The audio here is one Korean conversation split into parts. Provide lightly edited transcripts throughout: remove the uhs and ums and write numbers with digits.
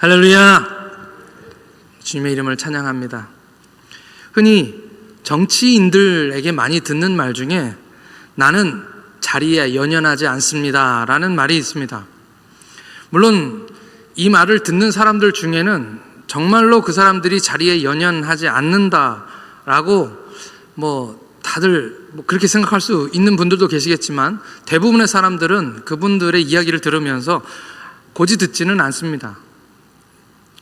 할렐루야! 주님의 이름을 찬양합니다. 흔히 정치인들에게 많이 듣는 말 중에 나는 자리에 연연하지 않습니다 라는 말이 있습니다. 물론 이 말을 듣는 사람들 중에는 정말로 그 사람들이 자리에 연연하지 않는다라고 다들 그렇게 생각할 수 있는 분들도 계시겠지만, 대부분의 사람들은 그분들의 이야기를 들으면서 고지 듣지는 않습니다.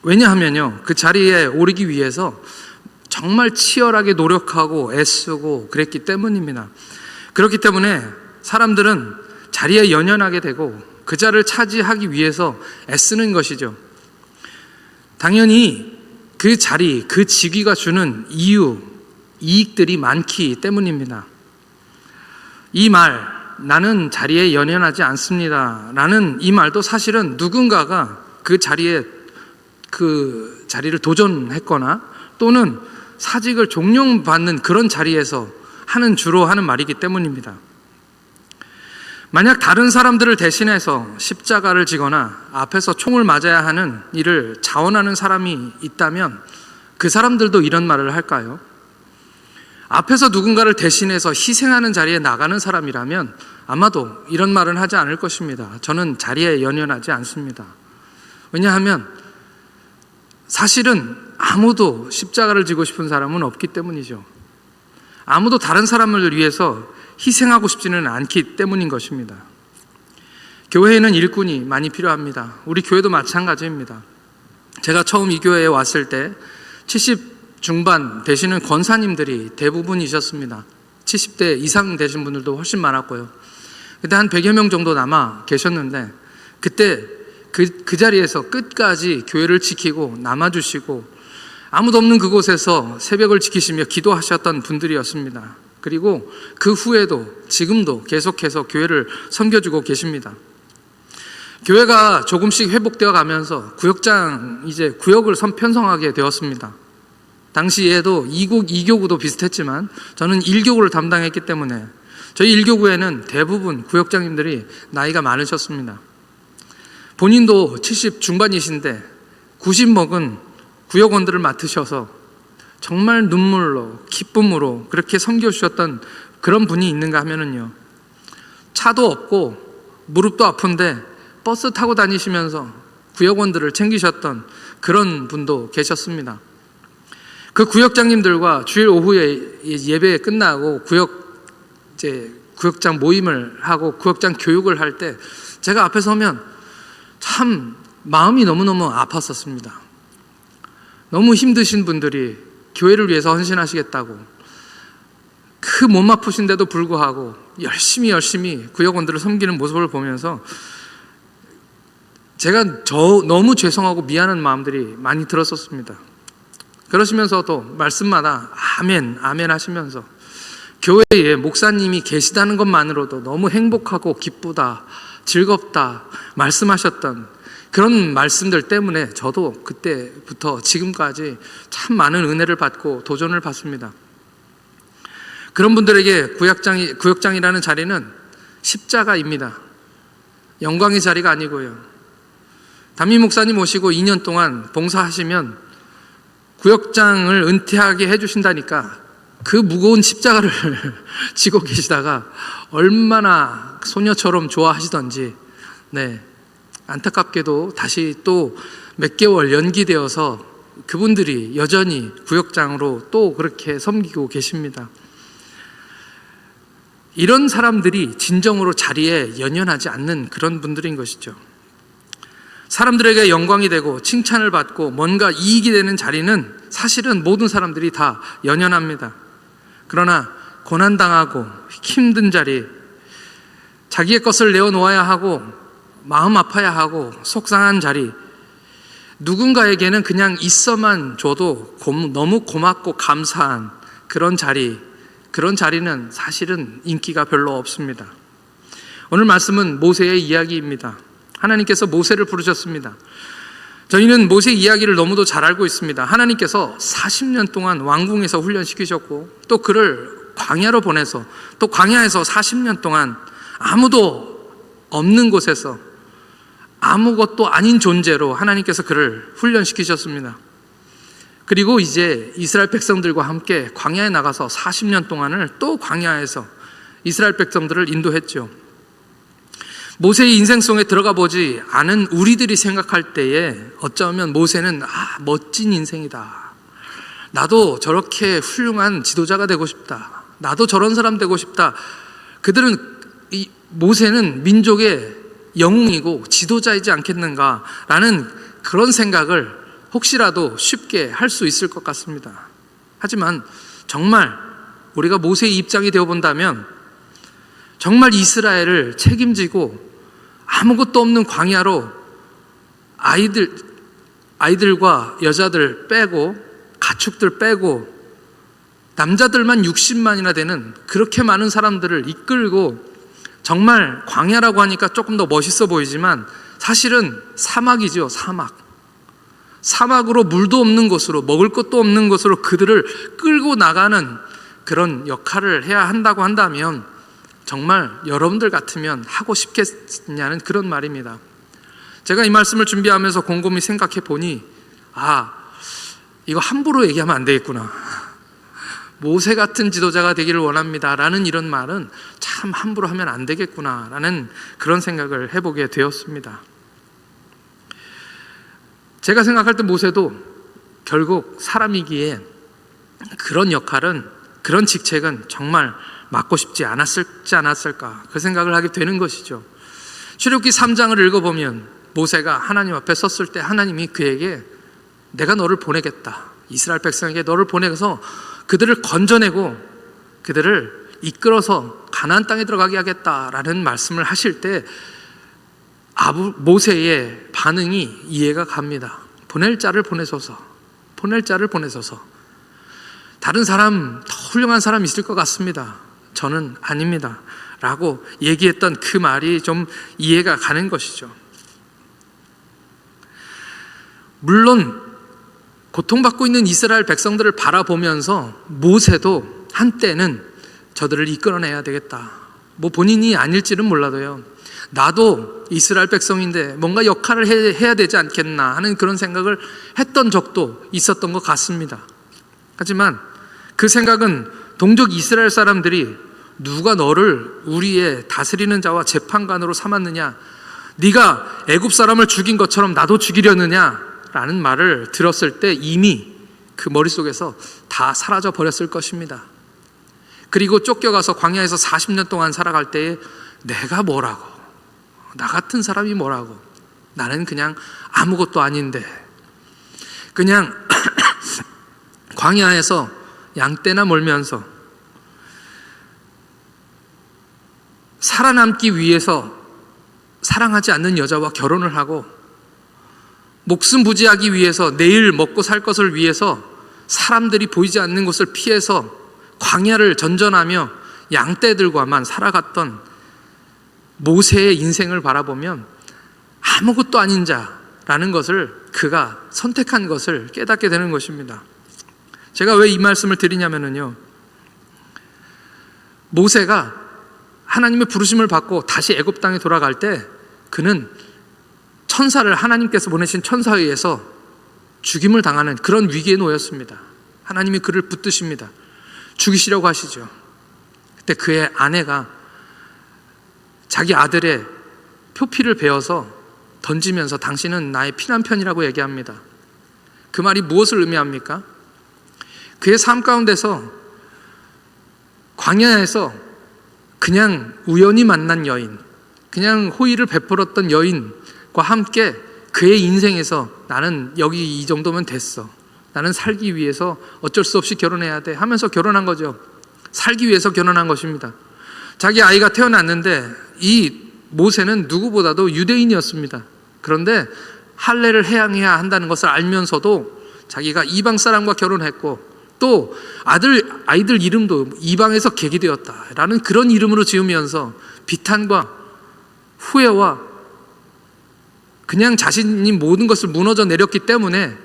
왜냐하면요, 그 자리에 오르기 위해서 정말 치열하게 노력하고 애쓰고 그랬기 때문입니다. 그렇기 때문에 사람들은 자리에 연연하게 되고 그 자리를 차지하기 위해서 애쓰는 것이죠. 당연히 그 자리, 그 직위가 주는 이익들이 많기 때문입니다. 이 말, 나는 자리에 연연하지 않습니다 라는 이 말도 사실은 누군가가 그 자리를 도전했거나 또는 사직을 종용받는 그런 자리에서 주로 하는 말이기 때문입니다. 만약 다른 사람들을 대신해서 십자가를 지거나 앞에서 총을 맞아야 하는 일을 자원하는 사람이 있다면 그 사람들도 이런 말을 할까요? 앞에서 누군가를 대신해서 희생하는 자리에 나가는 사람이라면 아마도 이런 말은 하지 않을 것입니다. 저는 자리에 연연하지 않습니다. 왜냐하면 사실은 아무도 십자가를 지고 싶은 사람은 없기 때문이죠. 아무도 다른 사람을 위해서 희생하고 싶지는 않기 때문인 것입니다. 교회에는 일꾼이 많이 필요합니다. 우리 교회도 마찬가지입니다. 제가 처음 이 교회에 왔을 때 70 중반 되시는 권사님들이 대부분이셨습니다. 70대 이상 되신 분들도 훨씬 많았고요. 그때 한 100여 명 정도 남아 계셨는데, 그때 그 자리에서 끝까지 교회를 지키고 남아주시고 아무도 없는 그곳에서 새벽을 지키시며 기도하셨던 분들이었습니다. 그리고 그 후에도 지금도 계속해서 교회를 섬겨주고 계십니다. 교회가 조금씩 회복되어 가면서 구역을 편성하게 되었습니다. 당시에도 2교구도 비슷했지만 저는 1교구를 담당했기 때문에 저희 1교구에는 대부분 구역장님들이 나이가 많으셨습니다. 본인도 70 중반이신데 90 먹은 구역원들을 맡으셔서 정말 눈물로 기쁨으로 그렇게 섬겨주셨던 그런 분이 있는가 하면은요, 차도 없고 무릎도 아픈데 버스 타고 다니시면서 구역원들을 챙기셨던 그런 분도 계셨습니다. 그 구역장님들과 주일 오후에 예배 끝나고 구역장 모임을 하고 구역장 교육을 할 때 제가 앞에 서면 참 마음이 너무너무 아팠었습니다. 너무 힘드신 분들이 교회를 위해서 헌신하시겠다고 그 몸 아프신데도 불구하고 열심히 구역원들을 섬기는 모습을 보면서 제가 너무 죄송하고 미안한 마음들이 많이 들었었습니다. 그러시면서도 말씀마다 아멘 하시면서 교회에 목사님이 계시다는 것만으로도 너무 행복하고 기쁘다, 즐겁다 말씀하셨던 그런 말씀들 때문에 저도 그때부터 지금까지 참 많은 은혜를 받고 도전을 받습니다. 그런 분들에게 구역장이라는 자리는 십자가입니다. 영광의 자리가 아니고요. 담임 목사님 오시고 2년 동안 봉사하시면 구역장을 은퇴하게 해주신다니까 그 무거운 십자가를 지고 계시다가 얼마나 소녀처럼 좋아하시던지, 안타깝게도 다시 또 몇 개월 연기되어서 그분들이 여전히 구역장으로 또 그렇게 섬기고 계십니다. 이런 사람들이 진정으로 자리에 연연하지 않는 그런 분들인 것이죠. 사람들에게 영광이 되고 칭찬을 받고 뭔가 이익이 되는 자리는 사실은 모든 사람들이 다 연연합니다. 그러나 고난당하고 힘든 자리, 자기의 것을 내어놓아야 하고 마음 아파야 하고 속상한 자리, 누군가에게는 그냥 있어만 줘도 너무 고맙고 감사한 그런 자리는 사실은 인기가 별로 없습니다. 오늘 말씀은 모세의 이야기입니다. 하나님께서 모세를 부르셨습니다. 저희는 모세 이야기를 너무도 잘 알고 있습니다. 하나님께서 40년 동안 왕궁에서 훈련시키셨고 또 그를 광야로 보내서 또 광야에서 40년 동안 아무도 없는 곳에서 아무것도 아닌 존재로 하나님께서 그를 훈련시키셨습니다. 그리고 이제 이스라엘 백성들과 함께 광야에 나가서 40년 동안을 또 광야에서 이스라엘 백성들을 인도했죠. 모세의 인생 속에 들어가 보지 않은 우리들이 생각할 때에 어쩌면 모세는 멋진 인생이다. 나도 저렇게 훌륭한 지도자가 되고 싶다. 나도 저런 사람 되고 싶다. 모세는 민족의 영웅이고 지도자이지 않겠는가라는 그런 생각을 혹시라도 쉽게 할 수 있을 것 같습니다. 하지만 정말 우리가 모세의 입장이 되어 본다면 정말 이스라엘을 책임지고 아무것도 없는 광야로 아이들과 여자들 빼고 가축들 빼고 남자들만 60만이나 되는 그렇게 많은 사람들을 이끌고, 정말 광야라고 하니까 조금 더 멋있어 보이지만 사실은 사막이죠. 사막으로 물도 없는 곳으로, 먹을 것도 없는 곳으로 그들을 끌고 나가는 그런 역할을 해야 한다고 한다면 정말 여러분들 같으면 하고 싶겠냐는 그런 말입니다. 제가 이 말씀을 준비하면서 곰곰이 생각해 보니 이거 함부로 얘기하면 안 되겠구나. 모세 같은 지도자가 되기를 원합니다 라는 이런 말은 참 함부로 하면 안 되겠구나 라는 그런 생각을 해보게 되었습니다. 제가 생각할 때 모세도 결국 사람이기에 그런 역할은, 그런 직책은 정말 맡고 싶지 않았을까 그 생각을 하게 되는 것이죠. 출애굽기 3장을 읽어보면 모세가 하나님 앞에 섰을 때 하나님이 그에게 내가 너를 보내겠다, 이스라엘 백성에게 너를 보내서 그들을 건져내고 그들을 이끌어서 가나안 땅에 들어가게 하겠다라는 말씀을 하실 때 모세의 반응이 이해가 갑니다. 보낼 자를 보내소서. 다른 사람, 더 훌륭한 사람 있을 것 같습니다. 저는 아닙니다 라고 얘기했던 그 말이 좀 이해가 가는 것이죠. 물론 고통받고 있는 이스라엘 백성들을 바라보면서 모세도 한때는 저들을 이끌어내야 되겠다, 본인이 아닐지는 몰라도요, 나도 이스라엘 백성인데 뭔가 역할을 해야 되지 않겠나 하는 그런 생각을 했던 적도 있었던 것 같습니다. 하지만 그 생각은 동족 이스라엘 사람들이 누가 너를 우리의 다스리는 자와 재판관으로 삼았느냐, 네가 애굽 사람을 죽인 것처럼 나도 죽이려느냐 라는 말을 들었을 때 이미 그 머릿속에서 다 사라져 버렸을 것입니다. 그리고 쫓겨가서 광야에서 40년 동안 살아갈 때에 내가 뭐라고, 나 같은 사람이 뭐라고, 나는 그냥 아무것도 아닌데, 그냥 광야에서 양떼나 몰면서 살아남기 위해서 사랑하지 않는 여자와 결혼을 하고 목숨 부지하기 위해서 내일 먹고 살 것을 위해서 사람들이 보이지 않는 곳을 피해서 광야를 전전하며 양떼들과만 살아갔던 모세의 인생을 바라보면 아무것도 아닌 자라는 것을, 그가 선택한 것을 깨닫게 되는 것입니다. 제가 왜 이 말씀을 드리냐면요, 모세가 하나님의 부르심을 받고 다시 애굽 땅에 돌아갈 때 그는 천사를, 하나님께서 보내신 천사에 의해서 죽임을 당하는 그런 위기에 놓였습니다. 하나님이 그를 붙드십니다. 죽이시려고 하시죠. 그때 그의 아내가 자기 아들의 표피를 베어서 던지면서 당신은 나의 피난편이라고 얘기합니다. 그 말이 무엇을 의미합니까? 그의 삶 가운데서 광야에서 그냥 우연히 만난 여인, 그냥 호의를 베풀었던 여인과 함께 그의 인생에서 나는 여기 이 정도면 됐어, 나는 살기 위해서 어쩔 수 없이 결혼해야 돼 하면서 결혼한 거죠. 살기 위해서 결혼한 것입니다. 자기 아이가 태어났는데 이 모세는 누구보다도 유대인이었습니다. 그런데 할례를 해야 한다는 것을 알면서도 자기가 이방 사람과 결혼했고 또 아이들 이름도 이방에서 계기되었다라는 그런 이름으로 지으면서 비탄과 후회와 그냥 자신이 모든 것을 무너져 내렸기 때문에,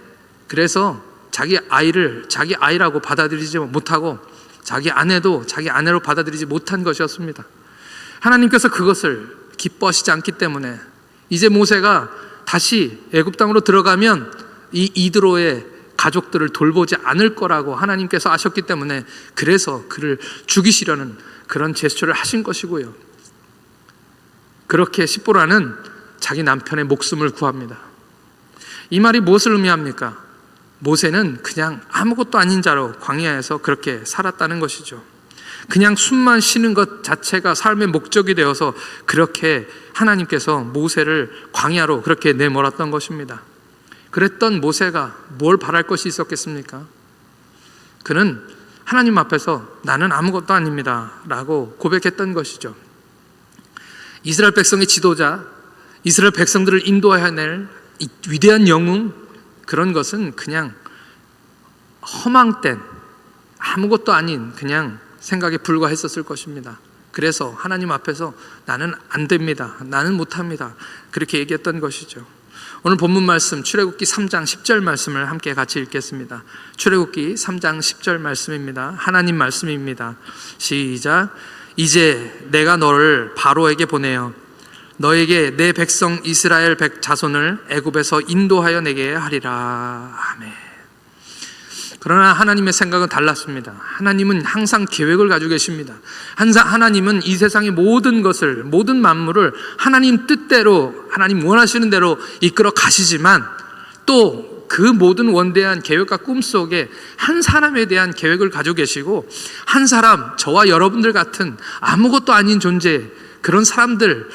그래서 자기 아이를 자기 아이라고 받아들이지 못하고 자기 아내도 자기 아내로 받아들이지 못한 것이었습니다. 하나님께서 그것을 기뻐하시지 않기 때문에 이제 모세가 다시 애굽 땅으로 들어가면 이 이드로의 가족들을 돌보지 않을 거라고 하나님께서 아셨기 때문에 그래서 그를 죽이시려는 그런 제스처를 하신 것이고요. 그렇게 시보라는 자기 남편의 목숨을 구합니다. 이 말이 무엇을 의미합니까? 모세는 그냥 아무것도 아닌 자로 광야에서 그렇게 살았다는 것이죠. 그냥 숨만 쉬는 것 자체가 삶의 목적이 되어서 그렇게 하나님께서 모세를 광야로 그렇게 내몰았던 것입니다. 그랬던 모세가 뭘 바랄 것이 있었겠습니까? 그는 하나님 앞에서 나는 아무것도 아닙니다 라고 고백했던 것이죠. 이스라엘 백성의 지도자, 이스라엘 백성들을 인도해야 할 이 위대한 영웅, 그런 것은 그냥 허망된 아무것도 아닌 그냥 생각에 불과했었을 것입니다. 그래서 하나님 앞에서 나는 안 됩니다, 나는 못합니다, 그렇게 얘기했던 것이죠. 오늘 본문 말씀 출애굽기 3장 10절 말씀을 함께 같이 읽겠습니다. 출애굽기 3장 10절 말씀입니다. 하나님 말씀입니다. 시작. 이제 내가 너를 바로에게 보내어 너에게 내 백성 이스라엘 자손을 애굽에서 인도하여 내게 하리라. 아멘. 그러나 하나님의 생각은 달랐습니다. 하나님은 항상 계획을 가지고 계십니다. 항상 하나님은 이 세상의 모든 것을, 모든 만물을 하나님 뜻대로, 하나님 원하시는 대로 이끌어 가시지만 또 그 모든 원대한 계획과 꿈 속에 한 사람에 대한 계획을 가지고 계시고, 한 사람, 저와 여러분들 같은 아무것도 아닌 존재, 그런 사람들을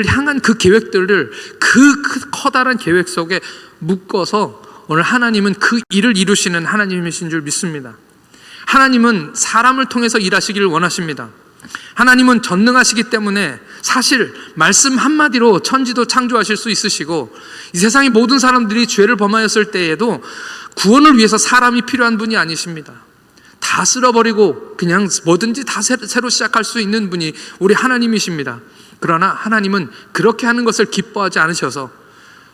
향한 그 계획들을 그 커다란 계획 속에 묶어서 오늘 하나님은 그 일을 이루시는 하나님이신 줄 믿습니다. 하나님은 사람을 통해서 일하시기를 원하십니다. 하나님은 전능하시기 때문에 사실 말씀 한마디로 천지도 창조하실 수 있으시고, 이 세상의 모든 사람들이 죄를 범하였을 때에도 구원을 위해서 사람이 필요한 분이 아니십니다. 다 쓸어버리고 그냥 뭐든지 다 새로 시작할 수 있는 분이 우리 하나님이십니다. 그러나 하나님은 그렇게 하는 것을 기뻐하지 않으셔서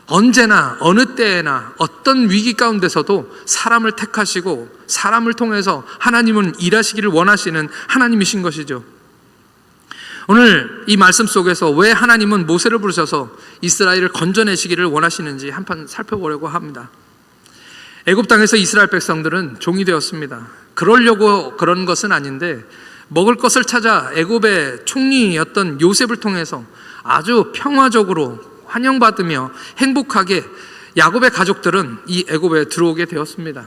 언제나 어느 때에나 어떤 위기 가운데서도 사람을 택하시고 사람을 통해서 하나님은 일하시기를 원하시는 하나님이신 것이죠. 오늘 이 말씀 속에서 왜 하나님은 모세를 부르셔서 이스라엘을 건져내시기를 원하시는지 한번 살펴보려고 합니다. 애굽 땅에서 이스라엘 백성들은 종이 되었습니다. 그러려고 그런 것은 아닌데, 먹을 것을 찾아 애굽의 총리였던 요셉을 통해서 아주 평화적으로 환영받으며 행복하게 야곱의 가족들은 이 애굽에 들어오게 되었습니다.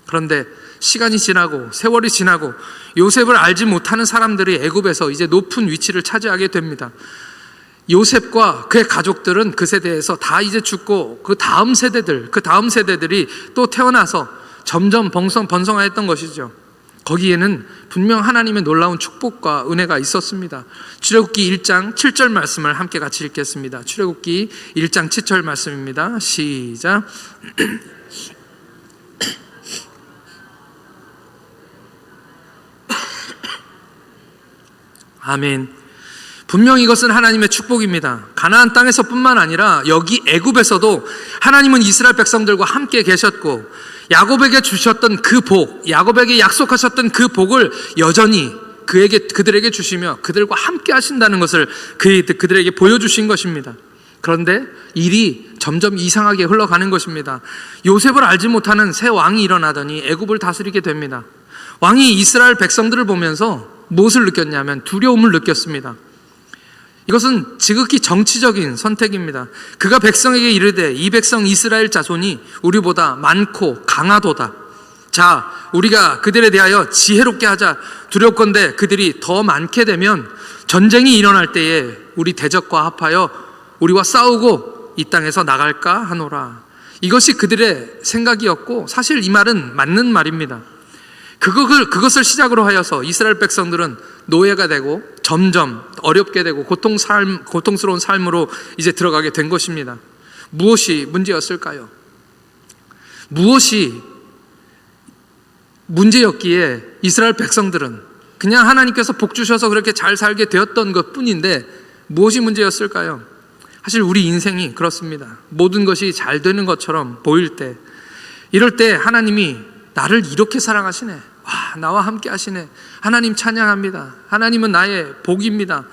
그런데 시간이 지나고 세월이 지나고 요셉을 알지 못하는 사람들이 애굽에서 이제 높은 위치를 차지하게 됩니다. 요셉과 그의 가족들은 그 세대에서 다 이제 죽고 그 다음 세대들이 또 태어나서 점점 번성하였던 것이죠. 거기에는 분명 하나님의 놀라운 축복과 은혜가 있었습니다. 출애굽기 1장 7절 말씀을 함께 같이 읽겠습니다. 출애굽기 1장 7절 말씀입니다. 시작. 아멘. 분명 이것은 하나님의 축복입니다. 가나안 땅에서뿐만 아니라 여기 애굽에서도 하나님은 이스라엘 백성들과 함께 계셨고, 야곱에게 주셨던 그 복, 야곱에게 약속하셨던 그 복을 여전히 그들에게 주시며 그들과 함께 하신다는 것을 그들에게 보여주신 것입니다. 그런데 일이 점점 이상하게 흘러가는 것입니다. 요셉을 알지 못하는 새 왕이 일어나더니 애굽을 다스리게 됩니다. 왕이 이스라엘 백성들을 보면서 무엇을 느꼈냐면 두려움을 느꼈습니다. 이것은 지극히 정치적인 선택입니다. 그가 백성에게 이르되 이 백성 이스라엘 자손이 우리보다 많고 강하도다. 자, 우리가 그들에 대하여 지혜롭게 하자. 두렵건대 그들이 더 많게 되면 전쟁이 일어날 때에 우리 대적과 합하여 우리와 싸우고 이 땅에서 나갈까 하노라. 이것이 그들의 생각이었고, 사실 이 말은 맞는 말입니다. 그것을 시작으로 하여서 이스라엘 백성들은 노예가 되고 점점 어렵게 되고 고통스러운 삶으로 이제 들어가게 된 것입니다. 무엇이 문제였을까요? 무엇이 문제였기에 이스라엘 백성들은 그냥 하나님께서 복 주셔서 그렇게 잘 살게 되었던 것 뿐인데 무엇이 문제였을까요? 사실 우리 인생이 그렇습니다. 모든 것이 잘 되는 것처럼 보일 때, 이럴 때 하나님이 나를 이렇게 사랑하시네, 와, 나와 함께 하시네, 하나님 찬양합니다, 하나님은 나의 복입니다,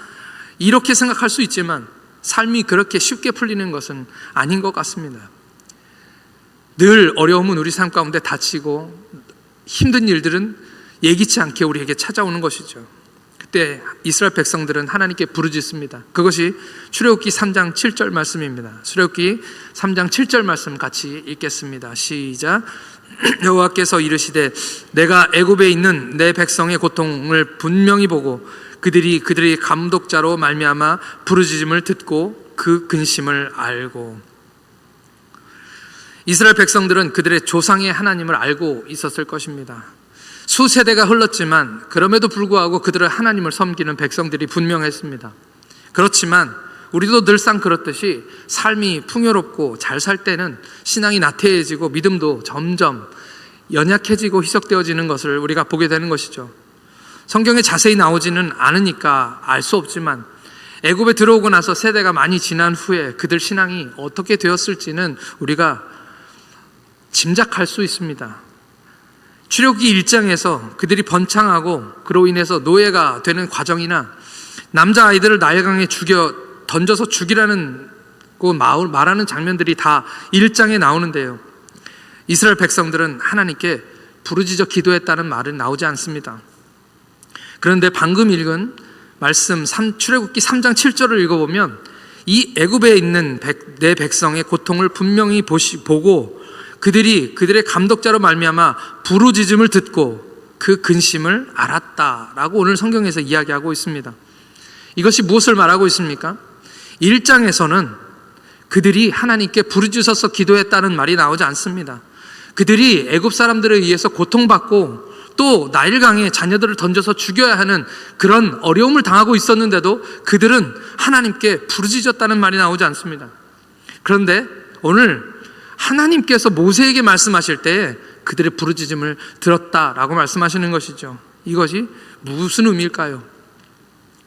이렇게 생각할 수 있지만 삶이 그렇게 쉽게 풀리는 것은 아닌 것 같습니다. 늘 어려움은 우리 삶 가운데 닥치고 힘든 일들은 예기치 않게 우리에게 찾아오는 것이죠. 그때 이스라엘 백성들은 하나님께 부르짖습니다. 그것이 출애굽기 3장 7절 말씀입니다. 출애굽기 3장 7절 말씀 같이 읽겠습니다. 시작. 여호와께서 이르시되 내가 애굽에 있는 내 백성의 고통을 분명히 보고 그들이 감독자로 말미암아 부르짖음을 듣고 그 근심을 알고. 이스라엘 백성들은 그들의 조상의 하나님을 알고 있었을 것입니다. 수세대가 흘렀지만 그럼에도 불구하고 그들은 하나님을 섬기는 백성들이 분명했습니다. 그렇지만 우리도 늘상 그렇듯이 삶이 풍요롭고 잘 살 때는 신앙이 나태해지고 믿음도 점점 연약해지고 희석되어지는 것을 우리가 보게 되는 것이죠. 성경에 자세히 나오지는 않으니까 알 수 없지만 애굽에 들어오고 나서 세대가 많이 지난 후에 그들 신앙이 어떻게 되었을지는 우리가 짐작할 수 있습니다. 출애굽기 1장에서 그들이 번창하고 그로 인해서 노예가 되는 과정이나 남자아이들을 나일강에 던져서 죽이라는 말하는 장면들이 다 1장에 나오는데요, 이스라엘 백성들은 하나님께 부르짖어 기도했다는 말은 나오지 않습니다. 그런데 방금 읽은 말씀 출애굽기 3장 7절을 읽어보면 이 애굽에 있는 내 백성의 고통을 분명히 보고 그들의 감독자로 말미암아 부르짖음을 듣고 그 근심을 알았다라고 오늘 성경에서 이야기하고 있습니다. 이것이 무엇을 말하고 있습니까? 1장에서는 그들이 하나님께 부르짖어서 기도했다는 말이 나오지 않습니다. 그들이 애굽 사람들에 의해서 고통받고 또 나일강에 자녀들을 던져서 죽여야 하는 그런 어려움을 당하고 있었는데도 그들은 하나님께 부르짖었다는 말이 나오지 않습니다. 그런데 오늘 하나님께서 모세에게 말씀하실 때 그들의 부르짖음을 들었다라고 말씀하시는 것이죠. 이것이 무슨 의미일까요?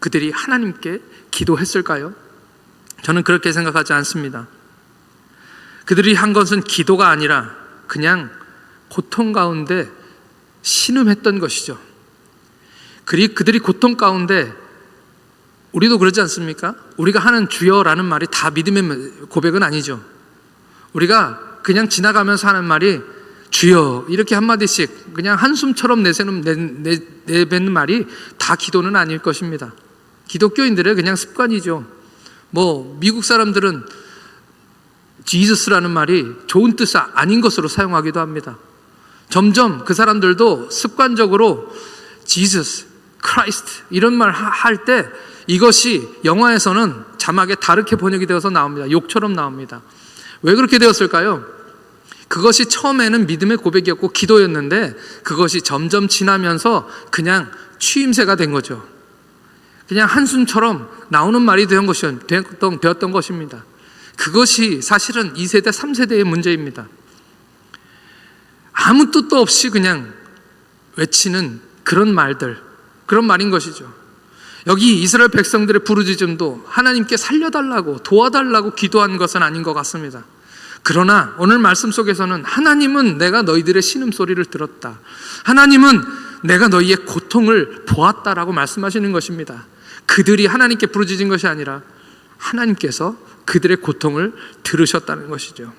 그들이 하나님께 기도했을까요? 저는 그렇게 생각하지 않습니다. 그들이 한 것은 기도가 아니라 그냥 고통 가운데 신음했던 것이죠. 그들이 고통 가운데, 우리도 그러지 않습니까? 우리가 하는 주여라는 말이 다 믿음의 고백은 아니죠. 우리가 그냥 지나가면서 하는 말이 주여 이렇게 한마디씩 그냥 한숨처럼 내뱉는 말이 다 기도는 아닐 것입니다. 기독교인들의 그냥 습관이죠. 미국 사람들은 지저스라는 말이 좋은 뜻이 아닌 것으로 사용하기도 합니다. 점점 그 사람들도 습관적으로 지저스, 크라이스트 이런 말 할 때 이것이 영화에서는 자막에 다르게 번역이 되어서 나옵니다. 욕처럼 나옵니다. 왜 그렇게 되었을까요? 그것이 처음에는 믿음의 고백이었고 기도였는데 그것이 점점 지나면서 그냥 취임새가 된 거죠. 그냥 한숨처럼 나오는 말이 되었던 것입니다. 그것이 사실은 2세대, 3세대의 문제입니다. 아무 뜻도 없이 그냥 외치는 그런 말인 것이죠. 여기 이스라엘 백성들의 부르짖음도 하나님께 살려달라고 도와달라고 기도한 것은 아닌 것 같습니다. 그러나 오늘 말씀 속에서는 하나님은 내가 너희들의 신음소리를 들었다, 하나님은 내가 너희의 고통을 보았다라고 말씀하시는 것입니다. 그들이 하나님께 부르짖은 것이 아니라 하나님께서 그들의 고통을 들으셨다는 것이죠.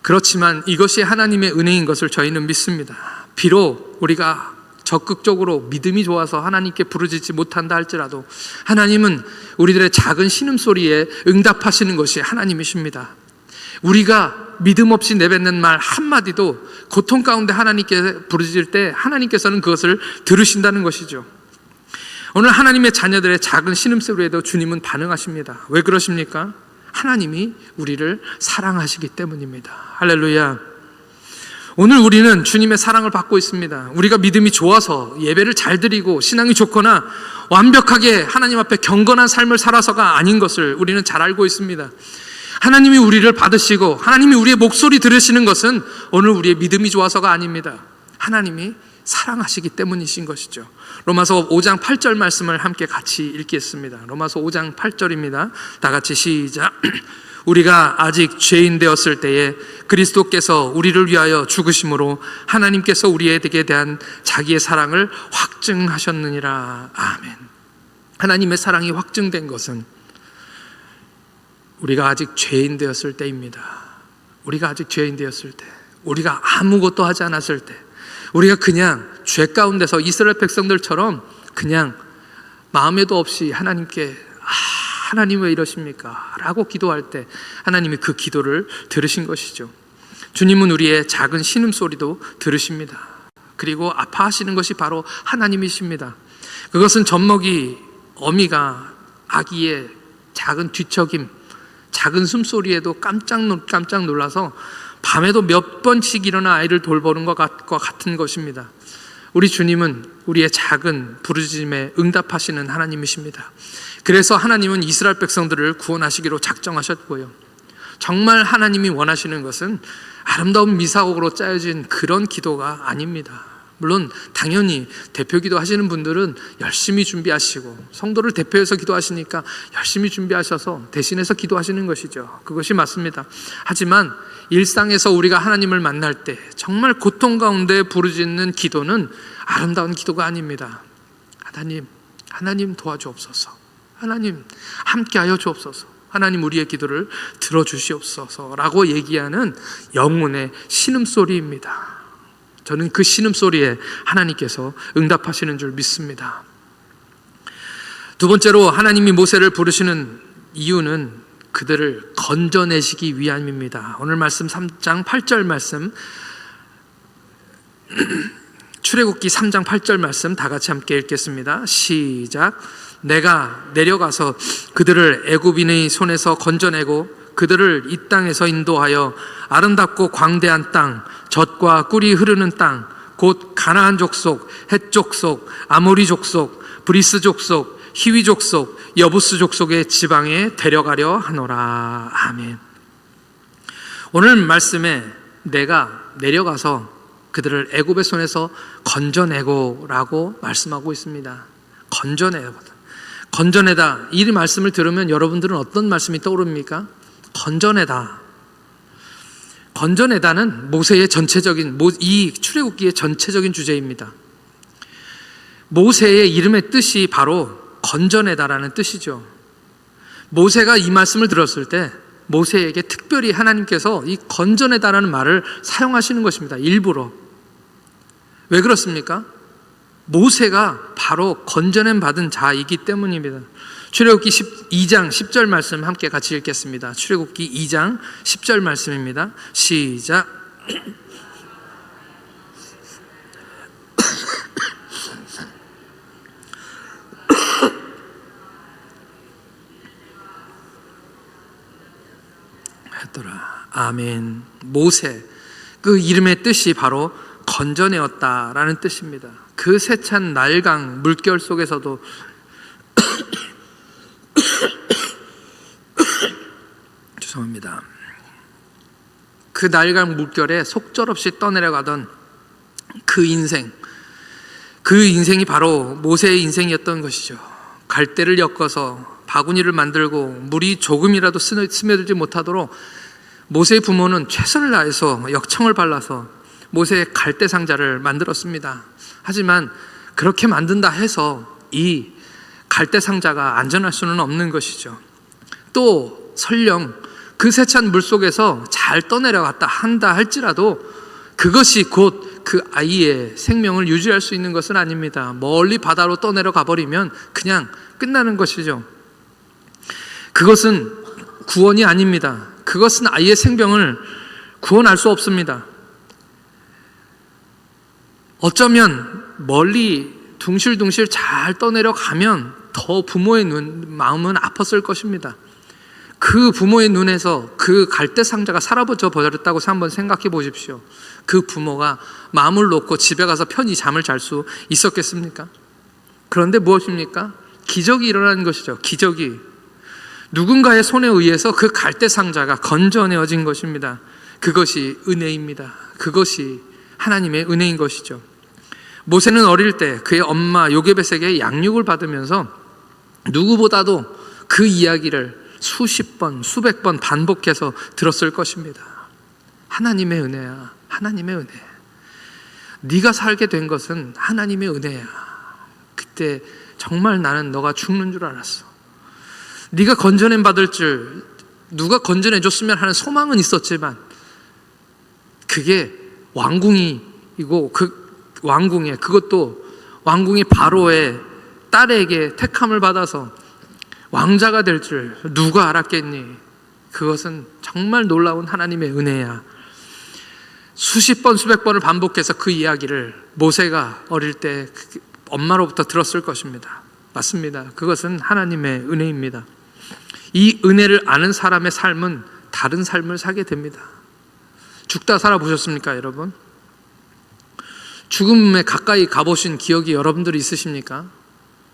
그렇지만 이것이 하나님의 은혜인 것을 저희는 믿습니다. 비록 우리가 적극적으로 믿음이 좋아서 하나님께 부르짖지 못한다 할지라도 하나님은 우리들의 작은 신음소리에 응답하시는 것이 하나님이십니다. 우리가 믿음 없이 내뱉는 말 한마디도 고통 가운데 하나님께 부르짖을 때 하나님께서는 그것을 들으신다는 것이죠. 오늘 하나님의 자녀들의 작은 신음소리에도 주님은 반응하십니다. 왜 그러십니까? 하나님이 우리를 사랑하시기 때문입니다. 할렐루야. 오늘 우리는 주님의 사랑을 받고 있습니다. 우리가 믿음이 좋아서 예배를 잘 드리고 신앙이 좋거나 완벽하게 하나님 앞에 경건한 삶을 살아서가 아닌 것을 우리는 잘 알고 있습니다. 하나님이 우리를 받으시고 하나님이 우리의 목소리 들으시는 것은 오늘 우리의 믿음이 좋아서가 아닙니다. 하나님이 사랑하시기 때문이신 것이죠. 로마서 5장 8절 말씀을 함께 같이 읽겠습니다. 로마서 5장 8절입니다. 다 같이 시작. 우리가 아직 죄인 되었을 때에 그리스도께서 우리를 위하여 죽으심으로 하나님께서 우리에게 대한 자기의 사랑을 확증하셨느니라. 아멘. 하나님의 사랑이 확증된 것은 우리가 아직 죄인 되었을 때입니다. 우리가 아직 죄인 되었을 때, 우리가 아무것도 하지 않았을 때, 우리가 그냥 죄 가운데서 이스라엘 백성들처럼 그냥 마음에도 없이 하나님께 하나님 왜 이러십니까? 라고 기도할 때 하나님이 그 기도를 들으신 것이죠. 주님은 우리의 작은 신음소리도 들으십니다. 그리고 아파하시는 것이 바로 하나님이십니다. 그것은 젖먹이 어미가 아기의 작은 뒤척임, 작은 숨소리에도 깜짝 놀라서 밤에도 몇 번씩 일어나 아이를 돌보는 것과 같은 것입니다. 우리 주님은 우리의 작은 부르짖음에 응답하시는 하나님이십니다. 그래서 하나님은 이스라엘 백성들을 구원하시기로 작정하셨고요. 정말 하나님이 원하시는 것은 아름다운 미사곡으로 짜여진 그런 기도가 아닙니다. 물론 당연히 대표기도 하시는 분들은 열심히 준비하시고 성도를 대표해서 기도하시니까 열심히 준비하셔서 대신해서 기도하시는 것이죠. 그것이 맞습니다. 하지만 일상에서 우리가 하나님을 만날 때 정말 고통 가운데 부르짖는 기도는 아름다운 기도가 아닙니다. 하나님 도와주옵소서. 하나님 함께하여 주옵소서. 하나님 우리의 기도를 들어주시옵소서라고 얘기하는 영혼의 신음소리입니다. 저는 그 신음소리에 하나님께서 응답하시는 줄 믿습니다. 두 번째로 하나님이 모세를 부르시는 이유는 그들을 건져내시기 위함입니다. 오늘 말씀 3장 8절 말씀, 출애굽기 3장 8절 말씀 다 같이 함께 읽겠습니다. 시작. 내가 내려가서 그들을 애굽인의 손에서 건져내고 그들을 이 땅에서 인도하여 아름답고 광대한 땅, 젖과 꿀이 흐르는 땅, 곧 가나안 족속, 헷 족속, 아모리 족속, 브리스 족속, 히위 족속, 여부스 족속의 지방에 데려가려 하노라. 아멘. 오늘 말씀에 내가 내려가서 그들을 애굽의 손에서 건져내고 라고 말씀하고 있습니다. 건져내다. 이 말씀을 들으면 여러분들은 어떤 말씀이 떠오릅니까? 건져내다는 모세의 전체적인, 이 출애굽기의 전체적인 주제입니다. 모세의 이름의 뜻이 바로 건져내다라는 뜻이죠. 모세가 이 말씀을 들었을 때 모세에게 특별히 하나님께서 이 건져내다라는 말을 사용하시는 것입니다. 일부러. 왜 그렇습니까? 모세가 바로 건져냄 받은 자이기 때문입니다. 출애굽기 2장 10절 말씀 함께 같이 읽겠습니다. 출애굽기 2장 10절 말씀입니다. 시작. 했더라. 아멘. 모세, 그 이름의 뜻이 바로 건져내었다라는 뜻입니다. 그 세찬 날강 물결 속에서도 죄송합니다. 그 날강 물결에 속절없이 떠내려가던 그 인생이 바로 모세의 인생이었던 것이죠. 갈대를 엮어서 바구니를 만들고 물이 조금이라도 스며들지 못하도록 모세의 부모는 최선을 다해서 역청을 발라서 모세의 갈대 상자를 만들었습니다. 하지만 그렇게 만든다 해서 이 갈대 상자가 안전할 수는 없는 것이죠. 또 설령 그 세찬 물속에서 잘 떠내려갔다 한다 할지라도 그것이 곧 그 아이의 생명을 유지할 수 있는 것은 아닙니다. 멀리 바다로 떠내려가 버리면 그냥 끝나는 것이죠. 그것은 구원이 아닙니다. 그것은 아이의 생명을 구원할 수 없습니다. 어쩌면 멀리 둥실둥실 잘 떠내려가면 더 부모의 마음은 아팠을 것입니다. 그 부모의 눈에서 그 갈대 상자가 사라져 버렸다고 한번 생각해 보십시오. 그 부모가 마음을 놓고 집에 가서 편히 잠을 잘 수 있었겠습니까? 그런데 무엇입니까? 기적이 일어나는 것이죠. 기적이. 누군가의 손에 의해서 그 갈대 상자가 건져내어진 것입니다. 그것이 은혜입니다. 그것이 하나님의 은혜인 것이죠. 모세는 어릴 때 그의 엄마 요게벳에게 양육을 받으면서 누구보다도 그 이야기를 수십 번, 수백 번 반복해서 들었을 것입니다. 하나님의 은혜야. 하나님의 은혜. 네가 살게 된 것은 하나님의 은혜야. 그때 정말 나는 너가 죽는 줄 알았어. 네가 건져냄 받을 줄, 누가 건져내 줬으면 하는 소망은 있었지만 그게 왕궁이고 그것도 왕궁이 바로의 딸에게 택함을 받아서 왕자가 될 줄 누가 알았겠니? 그것은 정말 놀라운 하나님의 은혜야. 수십 번 수백 번을 반복해서 그 이야기를 모세가 어릴 때 엄마로부터 들었을 것입니다. 맞습니다. 그것은 하나님의 은혜입니다. 이 은혜를 아는 사람의 삶은 다른 삶을 살게 됩니다. 죽다 살아보셨습니까, 여러분? 죽음에 가까이 가보신 기억이 여러분들이 있으십니까?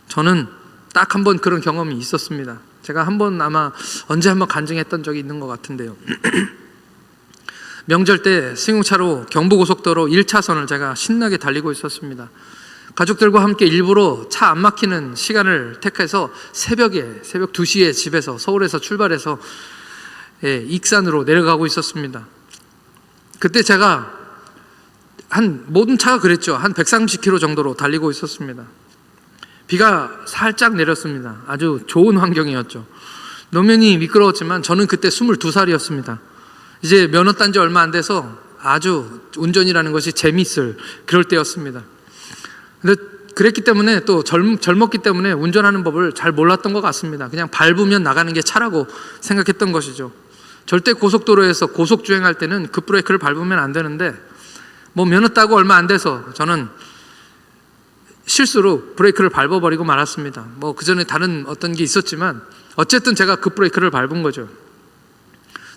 저는 딱 한 번 그런 경험이 있었습니다. 제가 아마 언제 한번 간증했던 적이 있는 것 같은데요. 명절 때 승용차로 경부고속도로 1차선을 제가 신나게 달리고 있었습니다. 가족들과 함께 일부러 차 안 막히는 시간을 택해서 새벽 2시에 집에서 서울에서 출발해서 익산으로 내려가고 있었습니다. 그때 제가 모든 차가 그랬죠. 한 130km 정도로 달리고 있었습니다. 비가 살짝 내렸습니다. 아주 좋은 환경이었죠. 노면이 미끄러웠지만 저는 그때 22살이었습니다. 이제 면허 딴 지 얼마 안 돼서 아주 운전이라는 것이 재미있을 그럴 때였습니다. 근데 그랬기 때문에 또 젊었기 때문에 운전하는 법을 잘 몰랐던 것 같습니다. 그냥 밟으면 나가는 게 차라고 생각했던 것이죠. 절대 고속도로에서 고속 주행할 때는 급브레이크를 밟으면 안 되는데 면허 따고 얼마 안 돼서 저는 실수로 브레이크를 밟아버리고 말았습니다. 그 전에 다른 어떤 게 있었지만 어쨌든 제가 급브레이크를 밟은 거죠.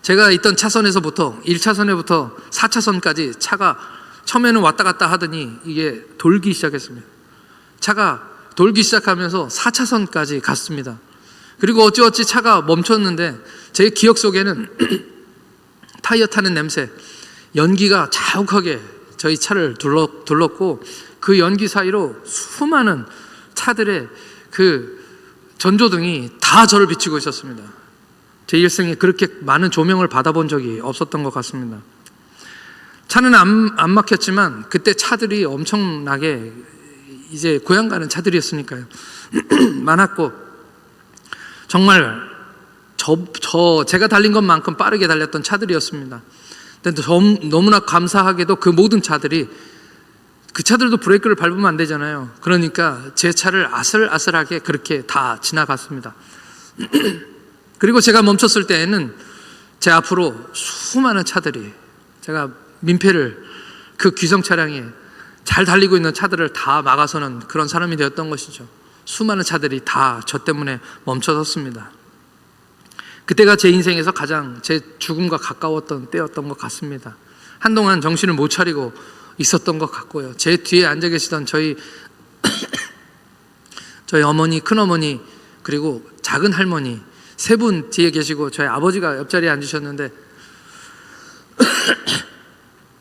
제가 있던 차선에서부터 1차선에부터 4차선까지 차가 처음에는 왔다 갔다 하더니 이게 돌기 시작했습니다. 차가 돌기 시작하면서 4차선까지 갔습니다. 그리고 어찌어찌 차가 멈췄는데 제 기억 속에는 타이어 타는 냄새, 연기가 자욱하게 저희 차를 둘렀고 그 연기 사이로 수많은 차들의 그 전조등이 다 저를 비추고 있었습니다. 제 일생에 그렇게 많은 조명을 받아본 적이 없었던 것 같습니다. 차는 안 막혔지만 그때 차들이 엄청나게 이제 고향 가는 차들이었으니까요. 많았고 정말 제가 달린 것만큼 빠르게 달렸던 차들이었습니다. 근데 너무나 감사하게도 그 모든 차들이 그 차들도 브레이크를 밟으면 안 되잖아요. 그러니까 제 차를 아슬아슬하게 그렇게 다 지나갔습니다. 그리고 제가 멈췄을 때에는 제 앞으로 수많은 차들이 제가 민폐를 그 귀성 차량에 잘 달리고 있는 차들을 다 막아서는 그런 사람이 되었던 것이죠. 수많은 차들이 다 저 때문에 멈춰섰습니다. 그때가 제 인생에서 가장 제 죽음과 가까웠던 때였던 것 같습니다. 한동안 정신을 못 차리고 있었던 것 같고요. 제 뒤에 앉아 계시던 저희 어머니, 큰어머니, 그리고 작은 할머니 세 분 뒤에 계시고 저희 아버지가 옆자리에 앉으셨는데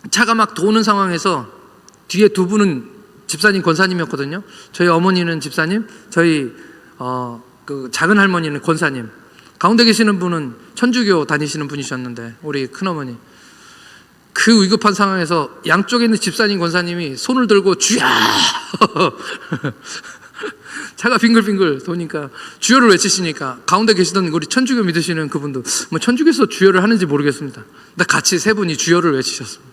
차가 막 도는 상황에서 뒤에 두 분은 집사님, 권사님이었거든요. 저희 어머니는 집사님, 저희 그 작은 할머니는 권사님, 가운데 계시는 분은 천주교 다니시는 분이셨는데 우리 큰어머니, 그 위급한 상황에서 양쪽에 있는 집사님, 권사님이 손을 들고 주야 차가 빙글빙글 도니까 주여를 외치시니까 가운데 계시던 우리 천주교 믿으시는 그분도 천주교에서 주여를 하는지 모르겠습니다. 근데 같이 세 분이 주여를 외치셨습니다.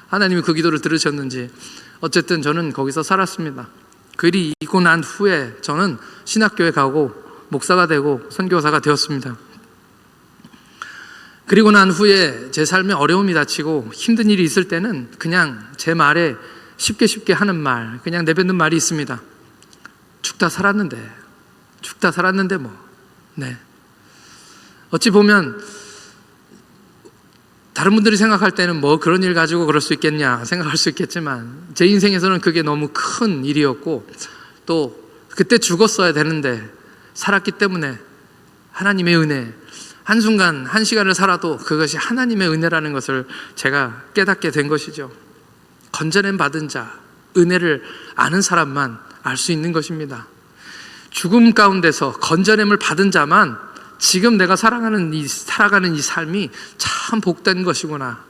하나님이 그 기도를 들으셨는지 어쨌든 저는 거기서 살았습니다. 그 일이 있고 난 후에 저는 신학교에 가고 목사가 되고 선교사가 되었습니다. 그리고 난 후에 제 삶에 어려움이 닥치고 힘든 일이 있을 때는 그냥 제 말에 쉽게 하는 말, 그냥 내뱉는 말이 있습니다. 죽다 살았는데 네. 어찌 보면 다른 분들이 생각할 때는 그런 일 가지고 그럴 수 있겠냐 생각할 수 있겠지만 제 인생에서는 그게 너무 큰 일이었고 또 그때 죽었어야 되는데 살았기 때문에 하나님의 은혜, 한순간 한 시간을 살아도 그것이 하나님의 은혜라는 것을 제가 깨닫게 된 것이죠. 건져냄 받은 자, 은혜를 아는 사람만 알 수 있는 것입니다. 죽음 가운데서 건져냄을 받은 자만 지금 내가 살아가는 이 삶이 참 복된 것이구나,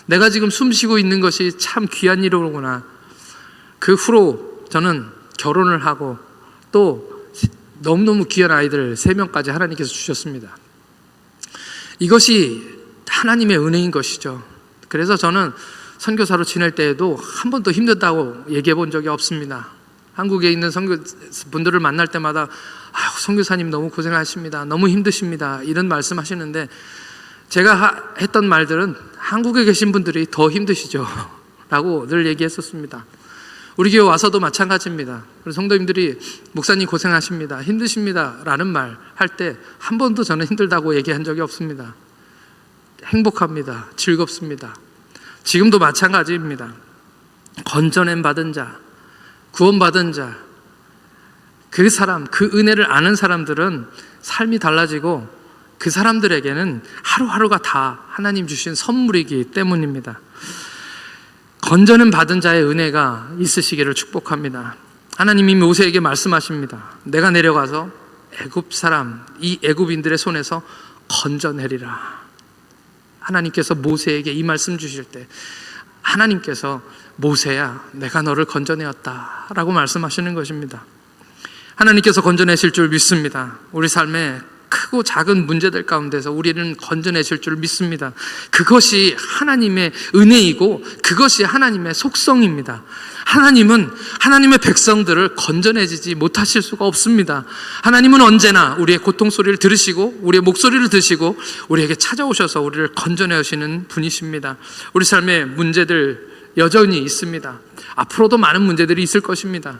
내가 지금 숨쉬고 있는 것이 참 귀한 일이구나. 그 후로 저는 결혼을 하고 또 너무너무 귀한 아이들 3명까지 하나님께서 주셨습니다. 이것이 하나님의 은혜인 것이죠. 그래서 저는 선교사로 지낼 때에도 한 번도 힘들다고 얘기해 본 적이 없습니다. 한국에 있는 선교분들을 만날 때마다 아유, 선교사님 너무 고생하십니다. 너무 힘드십니다. 이런 말씀 하시는데 제가 했던 말들은 한국에 계신 분들이 더 힘드시죠 라고 늘 얘기했었습니다. 우리 교회 와서도 마찬가지입니다. 성도님들이 목사님 고생하십니다. 힘드십니다. 라는 말 할 때 한 번도 저는 힘들다고 얘기한 적이 없습니다. 행복합니다. 즐겁습니다. 지금도 마찬가지입니다. 건져냄 받은 자, 구원받은 자, 그 사람, 그 은혜를 아는 사람들은 삶이 달라지고 그 사람들에게는 하루하루가 다 하나님 주신 선물이기 때문입니다. 건져냄 받은 자의 은혜가 있으시기를 축복합니다. 하나님이 모세에게 말씀하십니다. 내가 내려가서 애굽 사람, 이 애굽인들의 손에서 건져내리라. 하나님께서 모세에게 이 말씀 주실 때 하나님께서 모세야 내가 너를 건져내었다 라고 말씀하시는 것입니다. 하나님께서 건져내실 줄 믿습니다. 우리 삶에 크고 작은 문제들 가운데서 우리는 건져내실 줄 믿습니다. 그것이 하나님의 은혜이고 그것이 하나님의 속성입니다. 하나님은 하나님의 백성들을 건져내지 못하실 수가 없습니다. 하나님은 언제나 우리의 고통 소리를 들으시고 우리의 목소리를 드시고 우리에게 찾아오셔서 우리를 건져내시는 분이십니다. 우리 삶의 문제들 여전히 있습니다. 앞으로도 많은 문제들이 있을 것입니다.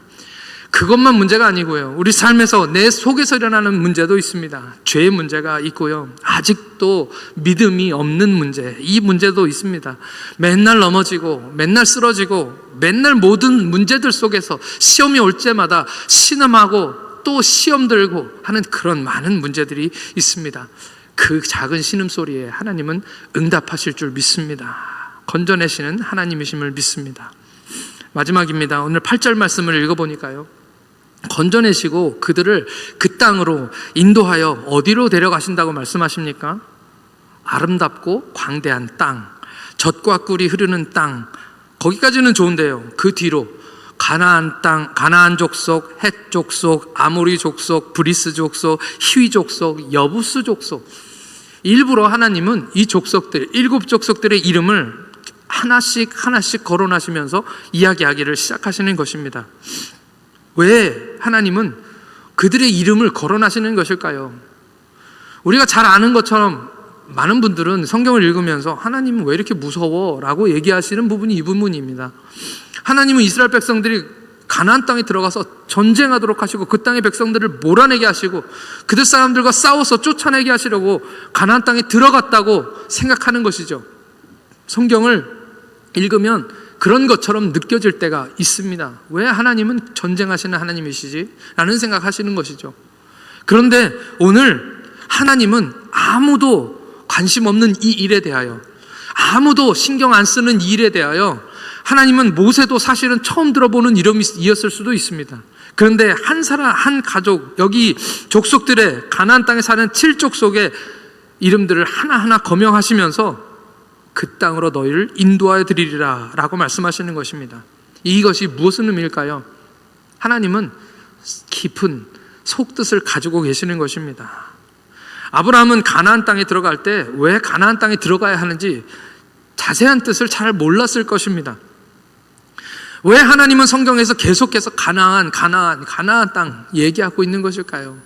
그것만 문제가 아니고요. 우리 삶에서 내 속에서 일어나는 문제도 있습니다. 죄의 문제가 있고요. 아직도 믿음이 없는 문제, 이 문제도 있습니다. 맨날 넘어지고 맨날 쓰러지고 맨날 모든 문제들 속에서 시험이 올 때마다 신음하고 또 시험 들고 하는 그런 많은 문제들이 있습니다. 그 작은 신음소리에 하나님은 응답하실 줄 믿습니다. 건져내시는 하나님이심을 믿습니다. 마지막입니다. 오늘 8절 말씀을 읽어보니까요, 건져내시고 그들을 그 땅으로 인도하여 어디로 데려가신다고 말씀하십니까? 아름답고 광대한 땅, 젖과 꿀이 흐르는 땅, 거기까지는 좋은데요, 그 뒤로 가나안 땅, 가나안 족속, 헷 족속, 아모리 족속, 브리스 족속, 히위 족속, 여부스 족속, 일부러 하나님은 이 족속들, 7족속들의 이름을 하나씩 거론하시면서 이야기하기를 시작하시는 것입니다. 왜 하나님은 그들의 이름을 거론하시는 것일까요? 우리가 잘 아는 것처럼 많은 분들은 성경을 읽으면서 하나님은 왜 이렇게 무서워? 라고 얘기하시는 부분이 이 부분입니다. 하나님은 이스라엘 백성들이 가나안 땅에 들어가서 전쟁하도록 하시고 그 땅의 백성들을 몰아내게 하시고 그들 사람들과 싸워서 쫓아내게 하시려고 가나안 땅에 들어갔다고 생각하는 것이죠. 성경을 읽으면 그런 것처럼 느껴질 때가 있습니다. 왜 하나님은 전쟁하시는 하나님이시지? 라는 생각하시는 것이죠. 그런데 오늘 하나님은 아무도 관심 없는 이 일에 대하여, 아무도 신경 안 쓰는 이 일에 대하여 하나님은 모세도 사실은 처음 들어보는 이름이었을 수도 있습니다. 그런데 한 사람, 한 가족, 여기 족속들의 가나안 땅에 사는 7족속의 이름들을 하나하나 거명하시면서 그 땅으로 너희를 인도하여 드리리라 라고 말씀하시는 것입니다. 이것이 무엇의 의미일까요? 하나님은 깊은 속뜻을 가지고 계시는 것입니다. 아브라함은 가나안 땅에 들어갈 때 왜 가나안 땅에 들어가야 하는지 자세한 뜻을 잘 몰랐을 것입니다. 왜 하나님은 성경에서 계속해서 가나안 땅 얘기하고 있는 것일까요?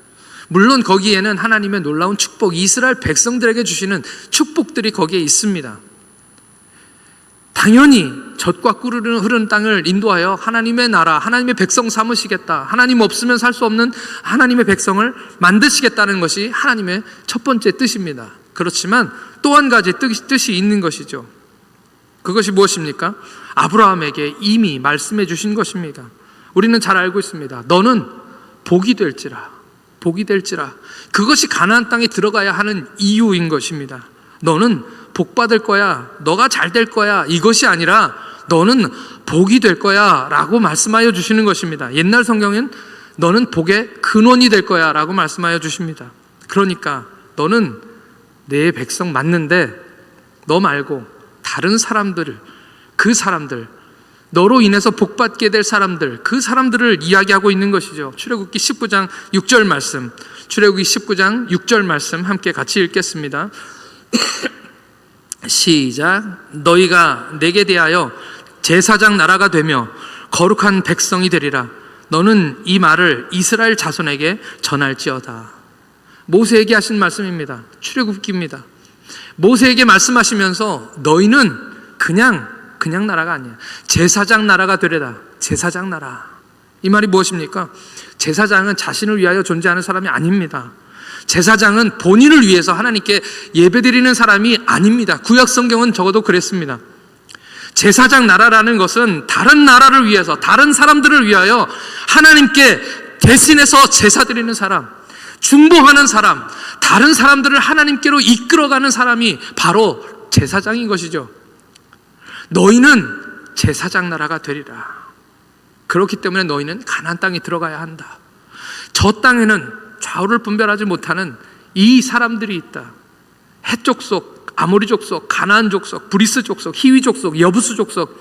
물론 거기에는 하나님의 놀라운 축복, 이스라엘 백성들에게 주시는 축복들이 거기에 있습니다. 당연히 젖과 꿀이 흐르는 땅을 인도하여 하나님의 나라, 하나님의 백성 삼으시겠다, 하나님 없으면 살 수 없는 하나님의 백성을 만드시겠다는 것이 하나님의 첫 번째 뜻입니다. 그렇지만 또 한 가지 뜻이 있는 것이죠. 그것이 무엇입니까? 아브라함에게 이미 말씀해 주신 것입니다. 우리는 잘 알고 있습니다. 너는 복이 될지라. 그것이 가나안 땅에 들어가야 하는 이유인 것입니다. 너는 복 받을 거야, 너가 잘 될 거야, 이것이 아니라 너는 복이 될 거야 라고 말씀하여 주시는 것입니다. 옛날 성경엔 너는 복의 근원이 될 거야 라고 말씀하여 주십니다. 그러니까 너는 내 백성 맞는데 너 말고 다른 사람들, 그 사람들, 너로 인해서 복받게 될 사람들, 그 사람들을 이야기하고 있는 것이죠. 출애굽기 19장 6절 말씀, 출애굽기 19장 6절 말씀 함께 같이 읽겠습니다. 시작. 너희가 내게 대하여 제사장 나라가 되며 거룩한 백성이 되리라. 너는 이 말을 이스라엘 자손에게 전할지어다. 모세에게 하신 말씀입니다. 출애굽기입니다. 모세에게 말씀하시면서 너희는 그냥 나라가 아니야. 제사장 나라가 되리라. 제사장 나라. 이 말이 무엇입니까? 제사장은 자신을 위하여 존재하는 사람이 아닙니다. 제사장은 본인을 위해서 하나님께 예배드리는 사람이 아닙니다. 구약 성경은 적어도 그랬습니다. 제사장 나라라는 것은 다른 나라를 위해서, 다른 사람들을 위하여 하나님께 대신해서 제사 드리는 사람, 중보하는 사람, 다른 사람들을 하나님께로 이끌어가는 사람이 바로 제사장인 것이죠. 너희는 제사장 나라가 되리라. 그렇기 때문에 너희는 가나안 땅에 들어가야 한다. 저 땅에는 좌우를 분별하지 못하는 이 사람들이 있다. 헷 족속, 아모리 족속, 가나안 족속, 브리스 족속, 히위 족속, 여부스 족속,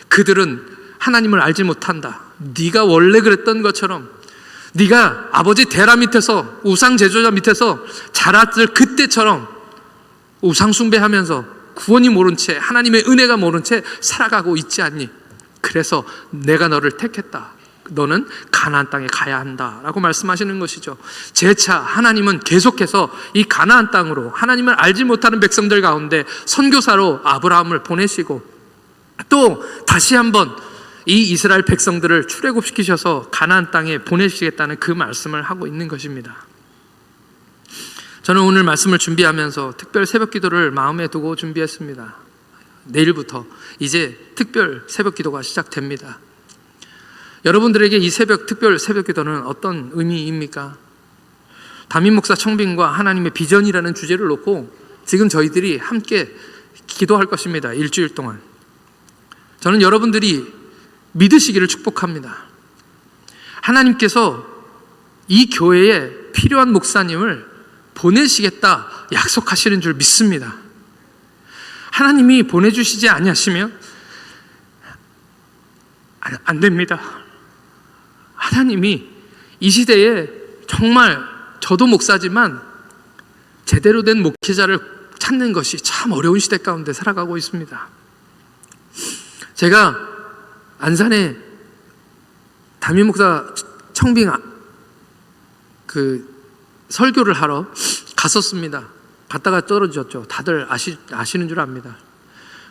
그들은 하나님을 알지 못한다. 네가 원래 그랬던 것처럼, 네가 아버지 데라 밑에서, 우상 제조자 밑에서 자랐을 그때처럼 우상 숭배하면서 구원이 모른 채, 하나님의 은혜가 모른 채 살아가고 있지 않니? 그래서 내가 너를 택했다. 너는 가나안 땅에 가야 한다라고 말씀하시는 것이죠. 재차 하나님은 계속해서 이 가나안 땅으로 하나님을 알지 못하는 백성들 가운데 선교사로 아브라함을 보내시고, 또 다시 한번 이 이스라엘 백성들을 출애굽시키셔서 가나안 땅에 보내시겠다는 그 말씀을 하고 있는 것입니다. 저는 오늘 말씀을 준비하면서 특별 새벽 기도를 마음에 두고 준비했습니다. 내일부터 이제 특별 새벽 기도가 시작됩니다. 여러분들에게 이 특별 새벽 기도는 어떤 의미입니까? 담임 목사 청빙과 하나님의 비전이라는 주제를 놓고 지금 저희들이 함께 기도할 것입니다. 일주일 동안. 저는 여러분들이 믿으시기를 축복합니다. 하나님께서 이 교회에 필요한 목사님을 보내시겠다 약속하시는 줄 믿습니다. 하나님이 보내주시지 아니하시면 안 됩니다. 하나님이 이 시대에 정말 저도 목사지만 제대로 된 목회자를 찾는 것이 참 어려운 시대 가운데 살아가고 있습니다. 제가 안산에 담임 목사 청빙 설교를 하러 갔었습니다. 갔다가 떨어졌죠. 다들 아시는 줄 압니다.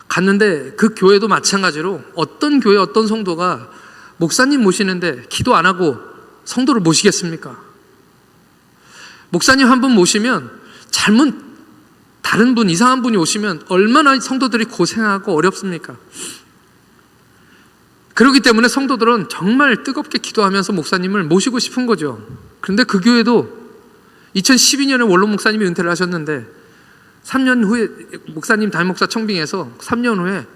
갔는데 그 교회도 마찬가지로 어떤 교회 어떤 성도가 목사님 모시는데 기도 안 하고 성도를 모시겠습니까? 목사님 한 분 모시면 다른 분, 이상한 분이 오시면 얼마나 성도들이 고생하고 어렵습니까? 그렇기 때문에 성도들은 정말 뜨겁게 기도하면서 목사님을 모시고 싶은 거죠. 그런데 그 교회도 2012년에 원로 목사님이 은퇴를 하셨는데 3년 후에 목사님 담임 목사 청빙해서 3년 후에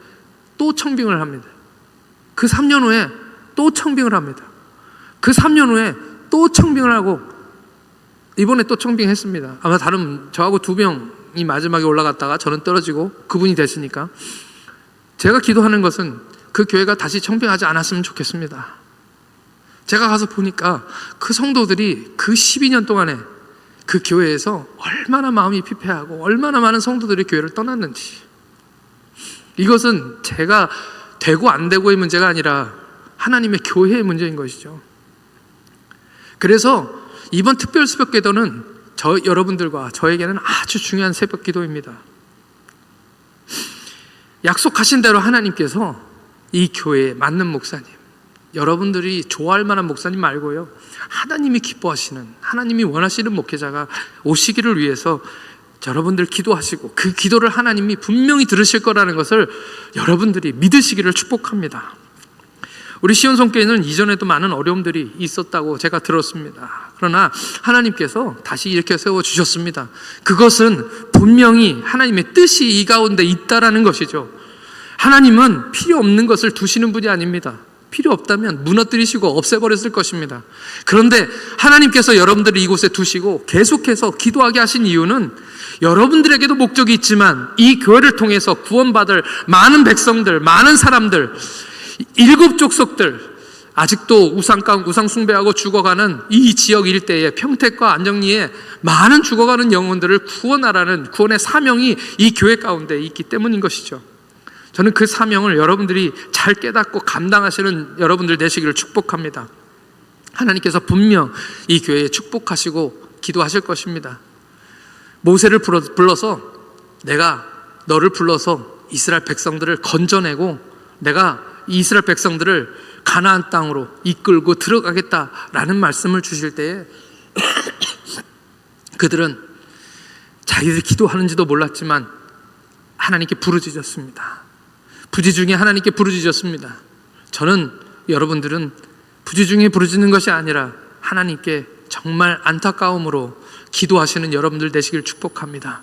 또 청빙을 합니다. 그 3년 후에 또 청빙을 합니다. 그 3년 후에 또 청빙을 하고 이번에 또 청빙했습니다. 아마 저하고 2명이 마지막에 올라갔다가 저는 떨어지고 그분이 됐으니까, 제가 기도하는 것은 그 교회가 다시 청빙하지 않았으면 좋겠습니다. 제가 가서 보니까 그 성도들이 그 12년 동안에 그 교회에서 얼마나 마음이 피폐하고 얼마나 많은 성도들이 교회를 떠났는지, 이것은 제가 되고 안 되고의 문제가 아니라 하나님의 교회의 문제인 것이죠. 그래서 이번 특별 새벽 기도는 여러분들과 저에게는 아주 중요한 새벽 기도입니다. 약속하신 대로 하나님께서 이 교회에 맞는 목사님, 여러분들이 좋아할 만한 목사님 말고요, 하나님이 기뻐하시는, 하나님이 원하시는 목회자가 오시기를 위해서 여러분들 기도하시고 그 기도를 하나님이 분명히 들으실 거라는 것을 여러분들이 믿으시기를 축복합니다. 우리 시온성교회는 이전에도 많은 어려움들이 있었다고 제가 들었습니다. 그러나 하나님께서 다시 이렇게 세워주셨습니다. 그것은 분명히 하나님의 뜻이 이 가운데 있다라는 것이죠. 하나님은 필요 없는 것을 두시는 분이 아닙니다. 필요 없다면 무너뜨리시고 없애버렸을 것입니다. 그런데 하나님께서 여러분들을 이곳에 두시고 계속해서 기도하게 하신 이유는 여러분들에게도 목적이 있지만 이 교회를 통해서 구원받을 많은 백성들, 많은 사람들, 7 족속들, 아직도 우상 숭배하고 죽어가는 이 지역 일대에, 평택과 안정리에 많은 죽어가는 영혼들을 구원하라는 구원의 사명이 이 교회 가운데 있기 때문인 것이죠. 저는 그 사명을 여러분들이 잘 깨닫고 감당하시는 여러분들 되시기를 축복합니다. 하나님께서 분명 이 교회에 축복하시고 기도하실 것입니다. 모세를 불러서 내가 너를 불러서 이스라엘 백성들을 건져내고 내가 이스라엘 백성들을 가나안 땅으로 이끌고 들어가겠다라는 말씀을 주실 때에 그들은 자기들이 기도하는지도 몰랐지만 하나님께 부르짖었습니다. 부지 중에 하나님께 부르짖었습니다. 저는 여러분들은 부지 중에 부르짖는 것이 아니라 하나님께 정말 안타까움으로 기도하시는 여러분들 되시길 축복합니다.